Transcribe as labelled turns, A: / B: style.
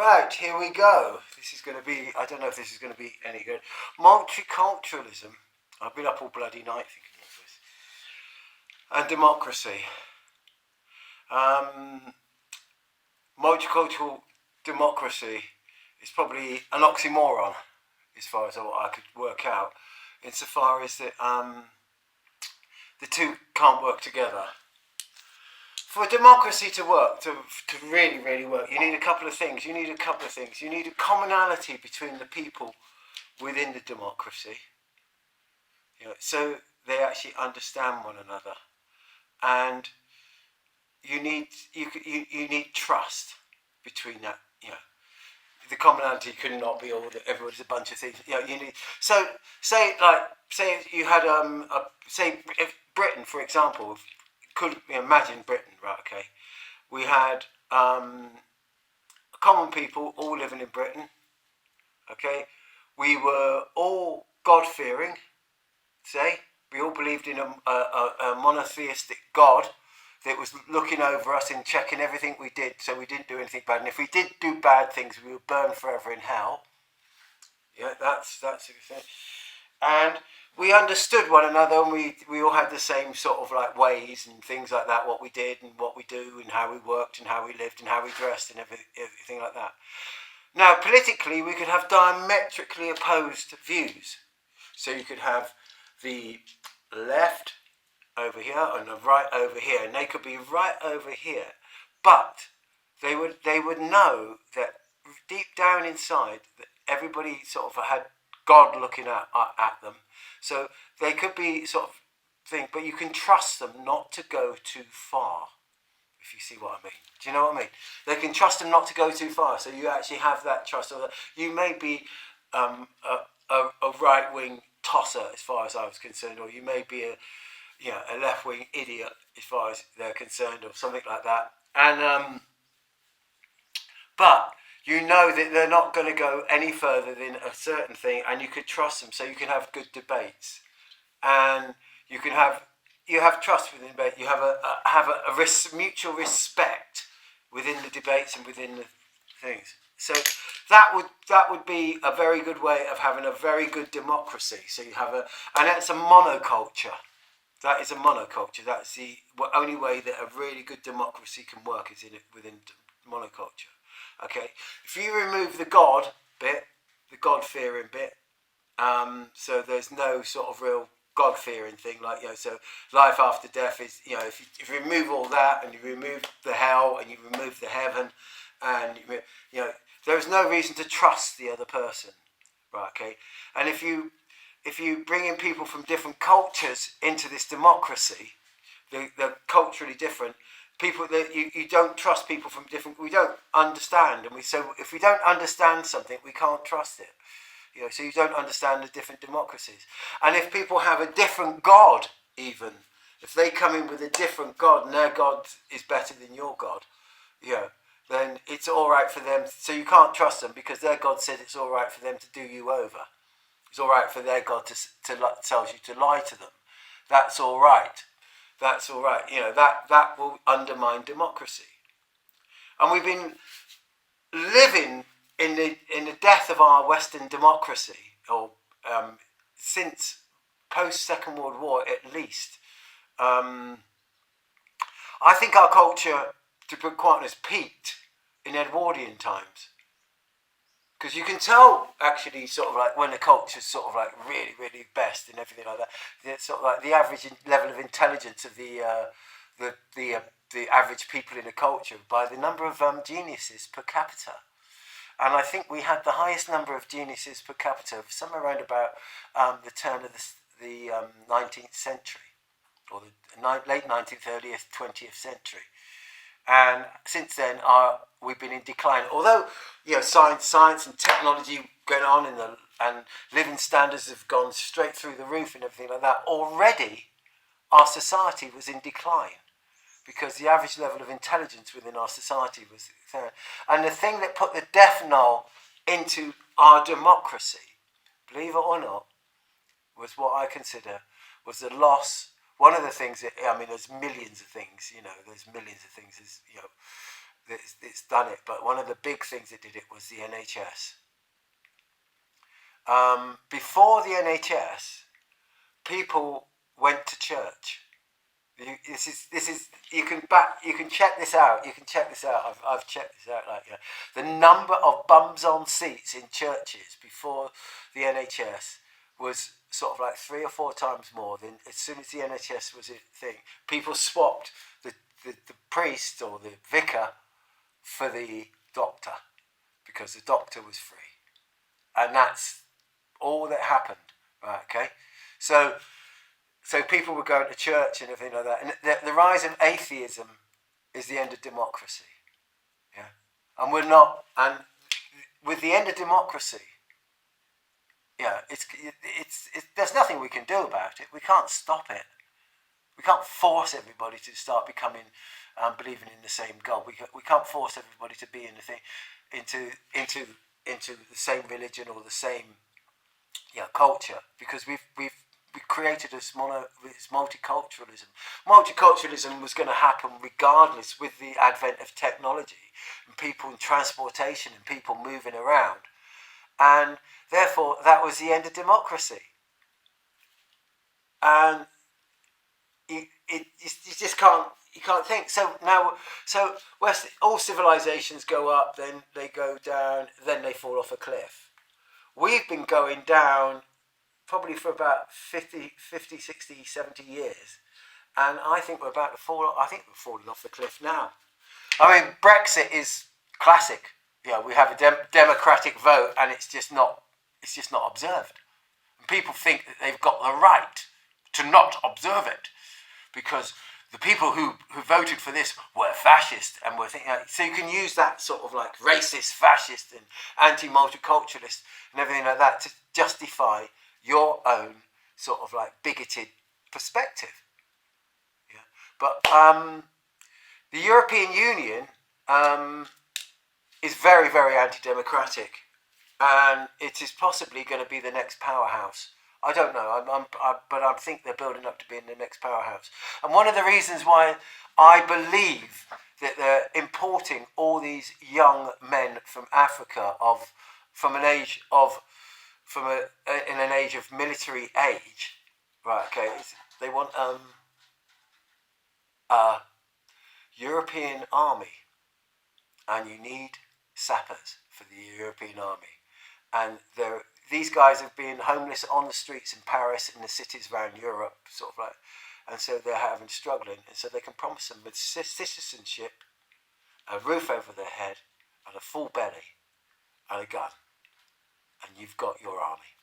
A: Right, here we go. This is going to be, I don't know if this is going to be any good. Multiculturalism. I've been up all bloody night thinking of this. And democracy. Multicultural democracy is probably an oxymoron, as far as what I could work out, insofar as that the two can't work together. For democracy to work, to really, really work, you need a couple of things. You need a commonality between the people within the democracy, so they actually understand one another. And you need trust between that. The commonality could not be all that everybody's a bunch of things. You need. So say you had if Britain, for example. Could imagine Britain, right? Okay, we had common people all living in Britain. Okay, we were all God-fearing. Say we all believed in a monotheistic God that was looking over us and checking everything we did, so we didn't do anything bad. And if we did do bad things, we would burn forever in hell. Yeah, that's a thing. And we understood one another, and we all had the same sort of like ways and things like that, what we did and what we do and how we worked and how we lived and how we dressed and everything like that. Now, politically, we could have diametrically opposed views. So you could have the left over here and the right over here, and they could be right over here. But they would know that deep down inside that everybody sort of had God looking at them. So they could be sort of thing, but you can trust them not to go too far, if you see what I mean. Do you know what I mean? They can trust them not to go too far, so you actually have that trust. You may be a right-wing tosser as far as I was concerned, or you may be a left-wing idiot as far as they're concerned, or something like that. And but you know that they're not going to go any further than a certain thing, and you could trust them, so you can have good debates, and you have trust within debate. You have a mutual respect within the debates and within the things. So that would be a very good way of having a very good democracy. So you have and that's a monoculture. That is a monoculture. That's the only way that a really good democracy can work is within monoculture. Okay, if you remove the God bit, the God-fearing bit, so there's no sort of real God-fearing thing, like, so life after death is, if you remove all that, and you remove the hell, and you remove the heaven, and, there's no reason to trust the other person, right, okay? And if you bring in people from different cultures into this democracy, they're culturally different, people that you don't trust people from different, we don't understand, so if we don't understand something, we can't trust it. So you don't understand the different democracies. And if people have a different God, even if they come in with a different God and their God is better than your God, then it's all right for them. So you can't trust them because their God said it's all right for them to do you over. It's all right for their God to tells you to lie to them. That's all right. That's all right. That will undermine democracy. And we've been living in the death of our Western democracy, or since post Second World War at least. I think our culture, to put quite honest, peaked in Edwardian times. Because you can tell, actually, sort of like when the culture's sort of like really, really best and everything like that. It's sort of like the average level of intelligence of the average people in a culture by the number of geniuses per capita. And I think we had the highest number of geniuses per capita somewhere around about the turn of the 19th century, or the late 19th, early 20th century. And since then, we've been in decline. Although, science and technology going on, and living standards have gone straight through the roof and everything like that, already our society was in decline because the average level of intelligence within our society was there. And the thing that put the death knell into our democracy, believe it or not, was what I consider was the loss. One of the things that, there's millions of things, there's millions of things. that's done it, but one of the big things that did it was the NHS. Before the NHS, people went to church. This is you can check this out. You can check this out. I've checked this out. Like, the number of bums on seats in churches before the NHS was sort of like 3 or 4 times more than as soon as the NHS was a thing. People swapped the priest or the vicar for the doctor because the doctor was free, and that's all that happened. Right? Okay, so people were going to church and everything like that, and the rise of atheism is the end of democracy. Yeah, and we're not, and with the end of democracy, yeah, it's there's nothing we can do about it. We can't stop it. We can't force everybody to start becoming believing in the same God. We can't force everybody to be in the thing into the same religion or the same culture, because we've created this multiculturalism. Multiculturalism was going to happen regardless with the advent of technology and people in transportation and people moving around, and therefore that was the end of democracy. And you just can't think. So now, all civilizations go up, then they go down, then they fall off a cliff. We've been going down probably for about 50, 60, 70 years. And I think we're about to fall. I think we're falling off the cliff now. I mean, Brexit is classic. We have a democratic vote, and it's just not observed. And people think that they've got the right to not observe it because the people who voted for this were fascist, and were thinking. So you can use that sort of like racist, fascist, and anti-multiculturalist and everything like that to justify your own sort of like bigoted perspective. Yeah, but the European Union is very, very anti-democratic, and it is possibly going to be the next powerhouse. I don't know, but I think they're building up to being the next powerhouse. And one of the reasons why I believe that they're importing all these young men from Africa in an age of military age, right? Okay, they want a European army, and you need sappers for the European army, and these guys have been homeless on the streets in Paris and the cities around Europe, sort of like, and so they're struggling, and so they can promise them with citizenship, a roof over their head, and a full belly, and a gun, and you've got your army.